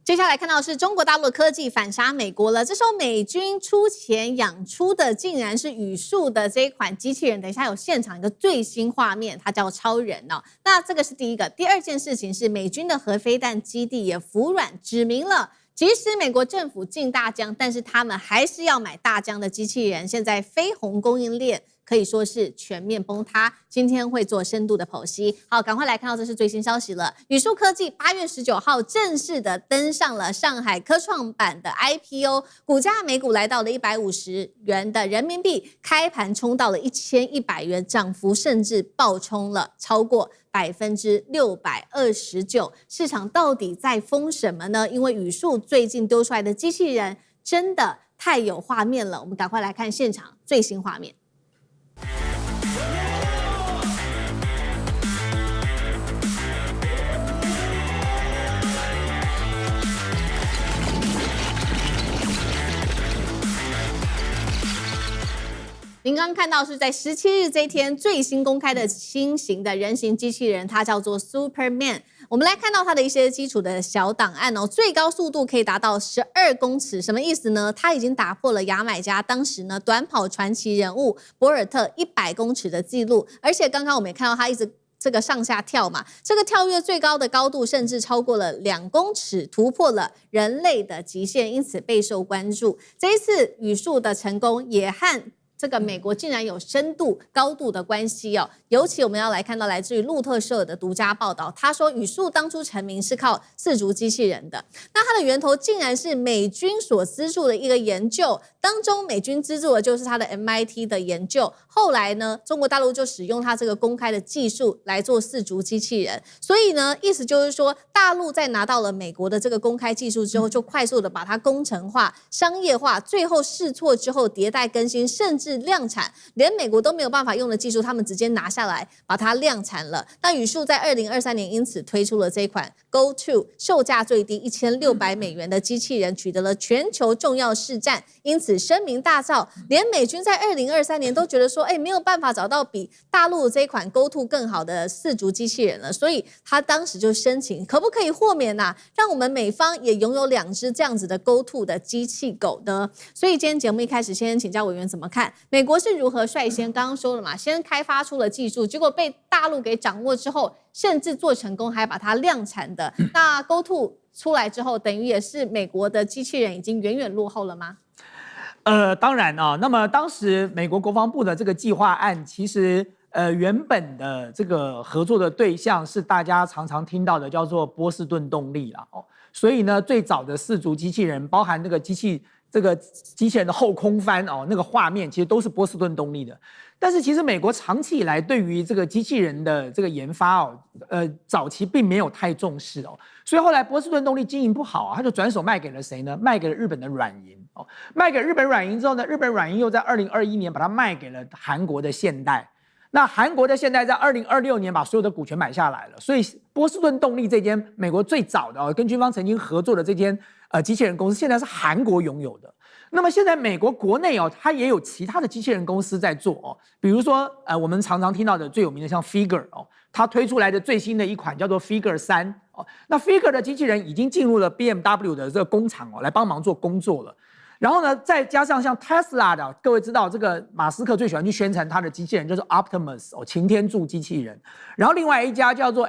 接下來看到的是中國大陸的科技反殺美國了。這時候美軍出錢養出的竟然是語速的這一款機器人。等一下有現場一個最新畫面，它叫超人哦。那這個是第一個。第二件事情是美軍的核飛彈基地也服軟，指明了即使美國政府進大疆，但是他們還是要買大疆的機器人。現在飛鴻供應鏈可以說是全面崩塌。今天會做深度的剖析。好，趕快來看到這是最新消息了。語速科技8月19號正式的登上了上海科創板的 IPO， 股價每股來到了150元的人民幣，開盤衝到了1100元，漲幅甚至爆衝了超過629%。市場到底在瘋什麼呢？因為語速最近丟出來的機器人真的太有畫面了。我們趕快來看現場最新畫面。您剛剛看到是在17日這一天最新公開的新型的人形機器人，它叫做 Superman。我們來看到它的一些基礎的小檔案哦，最高速度可以達到12公尺，什麼意思呢？它已經打破了牙買加當時呢短跑傳奇人物博爾特100公尺的記錄，而且剛剛我們也看到它一直這個上下跳嘛，這個跳躍最高的高度甚至超過了2公尺，突破了人類的極限，因此備受關注。這一次語速的成功也和這個美國竟然有深度高度的關係哦，尤其我們要來看到來自於路透社的獨家報道，他說語速當初成名是靠4足機器人的，那它的源頭竟然是美軍所資助的一個研究，當中美軍資助的就是它的 MIT 的研究，後來呢中國大陸就使用它這個公開的技術來做4足機器人，所以呢意思就是說大陸在拿到了美國的這個公開技術之後，就快速的把它工程化、商業化，最後試錯之後迭代更新，甚至量產，連美國都沒有辦法用的技術，他們直接拿下來把它量產了。那語速在2023年因此推出了這一款 Go2 售價最低$1600的機器人，取得了全球重要市佔，因此聲名大噪。連美軍在2023年都覺得說，沒有辦法找到比大陸這一款 Go2 更好的4足機器人了，所以他當時就申請，可不可以豁免啊，讓我們美方也擁有2隻這樣子的 Go2 的機器狗呢？所以今天節目一開始，先請教委員怎麼看？美國是如何率先剛剛說了嘛，先開發出了技術，結果被大陸給掌握之後，甚至做成功，還把它量產的。那 Go2 出來之後，等於也是美國的機器人已經遠遠落後了嗎？當然啊，那麼當時美國國防部的這個計劃案，其實原本的這個合作的對象是大家常常聽到的叫做波士頓動力啦哦，所以呢，最早的4足機器人，包含那個機器人的後空翻哦，那個畫面其實都是波士頓動力的。但是其實美國長期以來對於這個機器人的這個研發哦，早期並沒有太重視哦，所以後來波士頓動力經營不好啊，他就轉手賣給了誰呢？賣給了日本的軟銀哦，賣給日本軟銀之後呢，日本軟銀又在2021年把它賣給了韓國的現代。那韓國的現代在2026年把所有的股權買下來了，所以波士頓動力這間美國最早的哦，跟軍方曾經合作的這間機器人公司，現在是韓國擁有的。那麼現在美國國內哦，它也有其他的機器人公司在做哦，比如說我們常常聽到的最有名的像 Figure 哦，它推出來的最新的一款叫做 Figure 3哦，那 Figure 的機器人已經進入了 BMW 的這個工厂哦，來幫忙做工作了。然後呢，再加上像 Tesla 的，各位知道這個馬斯克最喜歡去宣傳他的機器人就是 Optimus 哦，擎天柱機器人。然後另外一家叫做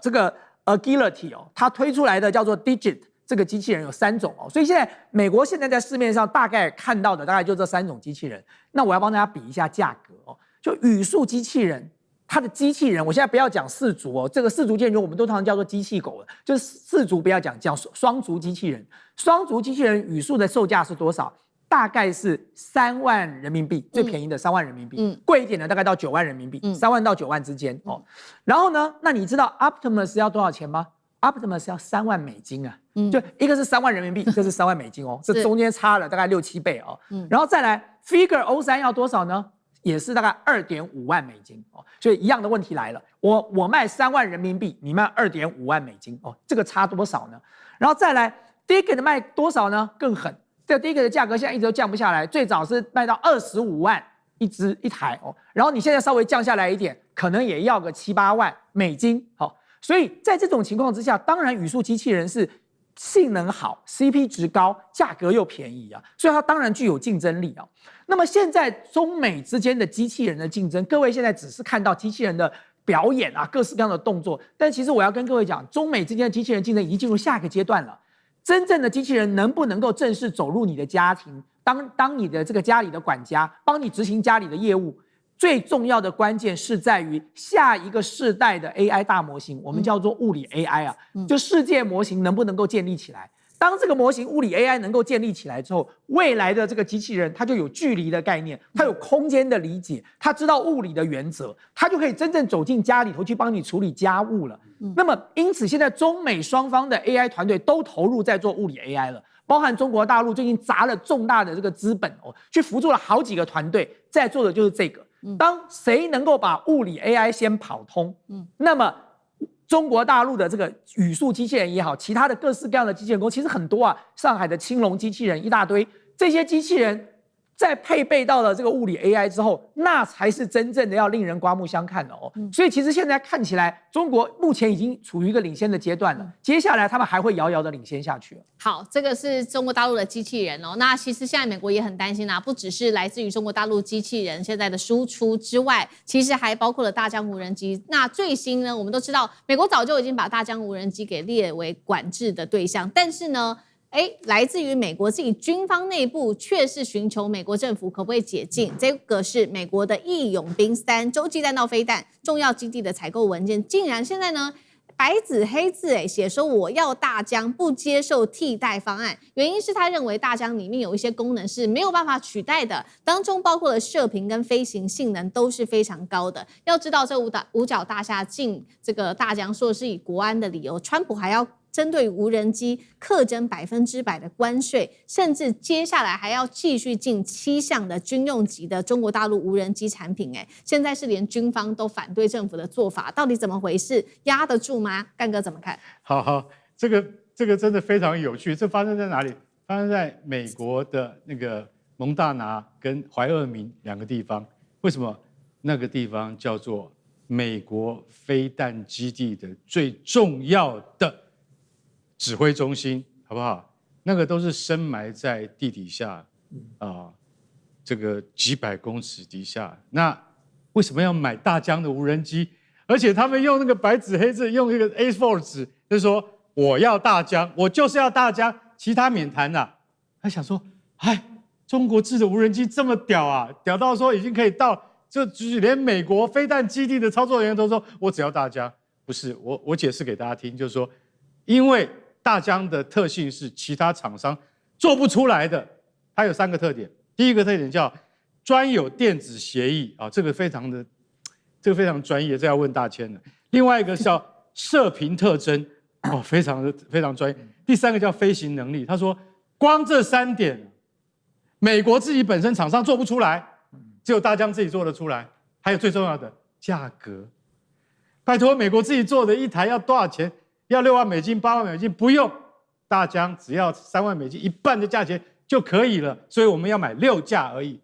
這個 Agility 哦，它推出來的叫做 Digit。這個機器人有3種哦，所以現在美國現在在市面上大概看到的大概就這3種機器人。那我要幫大家比一下價格哦，就語速機器人，它的機器人，我現在不要講4足哦，這個4足機器人我們都常常叫做機器狗了，就是4足不要講雙足機器人。雙足機器人語速的售價是多少？大概是3萬人民幣，最便宜的3萬人民幣，貴一點的大概到9萬人民幣，3萬到9萬之間哦。然後呢，那你知道 Optimus 要多少錢嗎？Optimus 要3萬美金啊，就一個是3萬人民幣，一個是3萬美金哦，這中間差了大概6、7倍哦。然後再來 Figure O3 要多少呢？也是大概2.5萬美金哦。所以一樣的問題來了，我賣3萬人民幣，你賣2.5萬美金哦，這個差多少呢？然後再來 Digit 賣多少呢？更狠，這個 Digit 的價格現在一直都降不下來，最早是賣到25萬一台哦，然後你現在稍微降下來一點，可能也要個7、8萬美金哦。所以在這種情況之下，當然語速機器人是性能好 ，CP 值高，價格又便宜啊，所以它當然具有競爭力啊。那麼現在中美之間的機器人的競爭，各位現在只是看到機器人的表演啊，各式各樣的動作，但其實我要跟各位講，中美之間的機器人競爭已經進入下一個階段了。真正的機器人能不能夠正式走入你的家庭，當你的這個家裡的管家，幫你執行家裡的業務？最重要的關鍵是在於下一個世代的 AI 大模型，我們叫做物理 AI 啊，就世界模型能不能夠建立起來？當這個模型物理 AI 能夠建立起來之後，未來的這個機器人它就有距離的概念，它有空間的理解，它知道物理的原則，它就可以真正走進家裡頭去幫你處理家務了。那麼因此，現在中美雙方的 AI 團隊都投入在做物理 AI 了。包含中國大陸最近砸了重大的這個資本哦，去輔助了好幾個團隊，在做的就是這個。當誰能夠把物理 AI 先跑通，那麼中國大陸的這個語速機器人也好，其他的各式各樣的機器人工其實很多啊，上海的青龍機器人一大堆，這些機器人在配備到了這個物理 AI 之後，那才是真正的要令人刮目相看的哦。所以其實現在看起来，中國目前已經處於一個領先的階段了，接下來他們還會遙遙的領先下去。好，這個是中國大陸的機器人哦。那其實現在美國也很擔心啊，不只是來自於中國大陸機器人現在的輸出之外，其實還包括了大疆無人機。那最新呢，我們都知道，美國早就已經把大疆無人機給列為管制的對象，但是呢，來自於美國自己軍方內部卻是尋求美國政府可不可以解禁。這個是美國的義勇兵3洲際彈道飛彈重要基地的採購文件，竟然現在呢白紙黑字寫說我要大疆，不接受替代方案。原因是他認為大疆裡面有一些功能是沒有辦法取代的，當中包括了射頻跟飛行性能都是非常高的。要知道這五角大廈進這個大疆說的是以國安的理由，川普還要針對無人機課徵100%的關稅，甚至接下來還要繼續進7項的軍用級的中國大陸無人機產品。現在是連軍方都反對政府的做法，到底怎麼回事？壓得住嗎？幹哥怎麼看？好，這個真的非常有趣。這發生在哪裡？發生在美國的那個蒙大拿跟懷俄明2個地方。為什麼？那個地方叫做美國飛彈基地的最重要的指揮中心，好不好？那個都是深埋在地底下，這個幾百公尺底下。那為什麼要買大疆的無人機？而且他們用那個白紙黑字，用一個 A4 紙，就是說我要大疆，我就是要大疆，其他免談吶。他想說，中國製的無人機這麼屌啊，屌到說已經可以到，就是連美國飛彈基地的操作人員都說我只要大疆。不是，我解釋給大家聽，就是說，因為大疆的特性是其他廠商做不出來的，它有3個特點。第一個特點叫專有電子協議啊，這個非常專業，這要問大千的。另外一個叫射頻特徵非常專業。第3個叫飛行能力。他說，光這3點，美國自己本身廠商做不出來，只有大疆自己做得出來。還有最重要的價格，拜託，美國自己做的一台要多少錢？要6萬美金、8萬美金，不用，大疆只要3萬美金，一半的價錢就可以了。所以我們要買6架而已。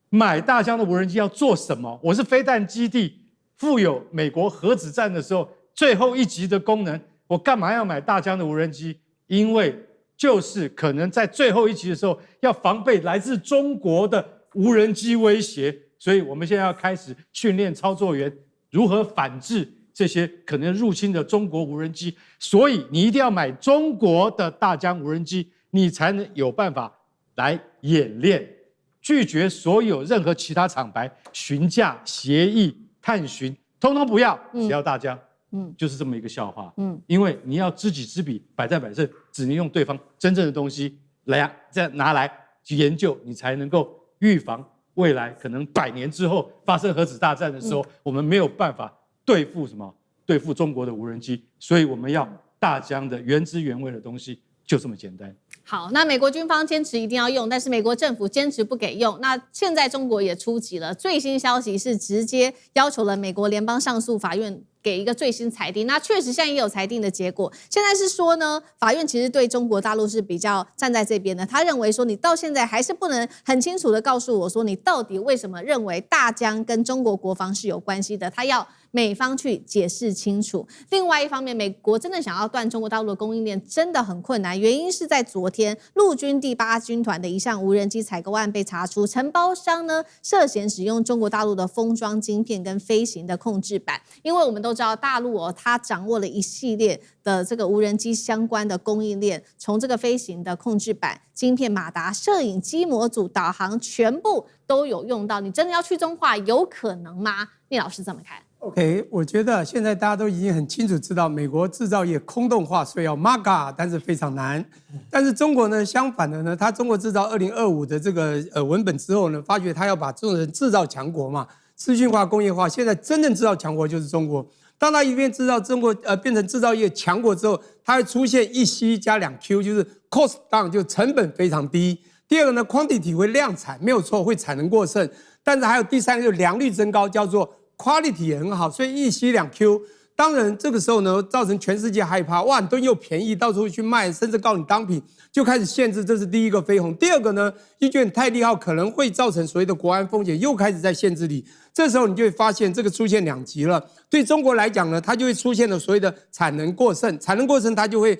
買大疆的無人機要做什麼？我是飛彈基地，附有美國核子戰的時候最後一級的功能，我幹嘛要買大疆的無人機？因為就是可能在最後一級的時候要防備來自中國的無人機威脅，所以我們現在要開始訓練操作員如何反制這些可能入侵的中國無人機，所以你一定要買中國的大疆無人機，你才能有辦法來演練，拒絕所有任何其他廠牌詢價、協議、探尋，通通不要，只要大疆。就是這麼一個笑話。因為你要知己知彼，百戰百勝，只能用對方真正的東西來再拿來去研究，你才能夠預防未來可能100年之後發生核子大戰的時候，我們沒有辦法對付什麼？對付中國的無人機，所以我們要大疆的原汁原味的東西，就這麼簡單。好，那美國軍方堅持一定要用，但是美國政府堅持不給用。那現在中國也出擊了，最新消息是直接要求了美國聯邦上訴法院給一個最新裁定。那確實現在也有裁定的結果。現在是說呢，法院其實對中國大陸是比較站在這邊的。他認為說，你到現在還是不能很清楚的告訴我說，你到底為什麼認為大疆跟中國國防是有關係的？他要美方去解釋清楚。另外一方面，美國真的想要斷中國大陸的供應鏈真的很困難，原因是在昨天陸軍第8軍團的一項無人機採購案被查出，承包商呢涉嫌使用中國大陸的封裝晶片跟飛行的控制板。因為我們都知道大陸它掌握了一系列的这個無人機相關的供應鏈，從這個飛行的控制板、晶片、馬達、攝影機模組、導航，全部都有用到。你真的要去中化，有可能嗎？聶老師怎麼看？ OK， 我覺得現在大家都已經很清楚知道，美國製造業空洞化，所以要 MAGA， 但是非常難。但是中國呢，相反的呢，它中國製造2025的這個文本之後呢，發覺它要把這種人製造強國嘛，資訊化、工業化，現在真正製造強國就是中國。當它一邊製造中國變成製造業強國之後，它會出現一 C 加2 Q， 就是 cost down， 就成本非常低。第二個呢 ，quantity 會量產，沒有錯，會產能過剩。但是還有第三個，就是良率增高，叫做 quality 也很好，所以一 C 2 Q。當然這個時候呢，造成全世界害怕，哇，東西又便宜，到處去賣，甚至告你當品，就開始限制，這是第一個飛鴻。第二個呢，一覺得太利好，可能會造成所謂的國安風險，又開始在限制你。這時候你就會發現，這個出現兩極了。對中國來講呢，它就會出現了所謂的產能過剩，產能過剩它就會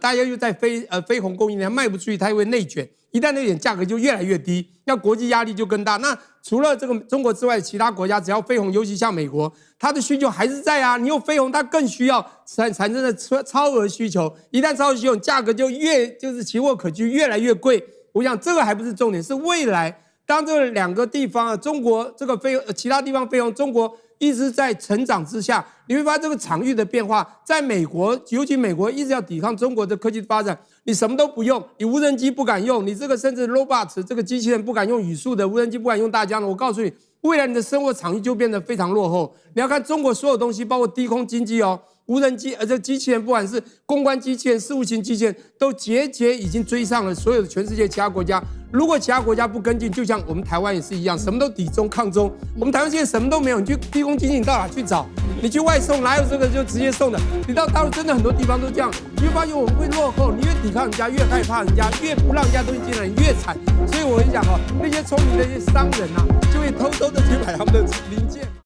大家又在飛鴻供應鏈賣不出去，它就會內卷。一旦內卷，價格就越來越低，那國際壓力就更大。那除了這個中國之外，其他國家只要飛鴻，尤其像美國，它的需求還是在啊。你有飛鴻，它更需要產生的超額需求。一旦超額需求，價格就是奇貨可居，越來越貴。我想這個還不是重點，是未來當這兩個地方啊，中國這個其他地方飛鴻，中國一直在成長之下，你會發現這個場域的變化，在美國，尤其美國一直要抵抗中國的科技發展。你什麼都不用，你無人機不敢用，你這個甚至 robot 這個機器人不敢用語速的無人機不敢用大疆的，我告訴你，未來你的生活場域就變得非常落後。你要看中國所有東西，包括低空經濟哦，無人機，這機器人不管是公關機器人、事務型機器人，都節節已經追上了所有的全世界其他國家。如果其他國家不跟進，就像我們台灣也是一樣，什麼都抵中抗中。我們台灣現在什麼都沒有，你去低空經濟你到哪去找？你去外送哪有這個就直接送的？你到大陸真的很多地方都這樣，你會發現我們會落後。你越抵抗人家，越害怕人家，越不讓人家東西進來，你越慘。所以我跟你講哦，那些聰明的一些商人啊，就會偷偷的去買他們的零件。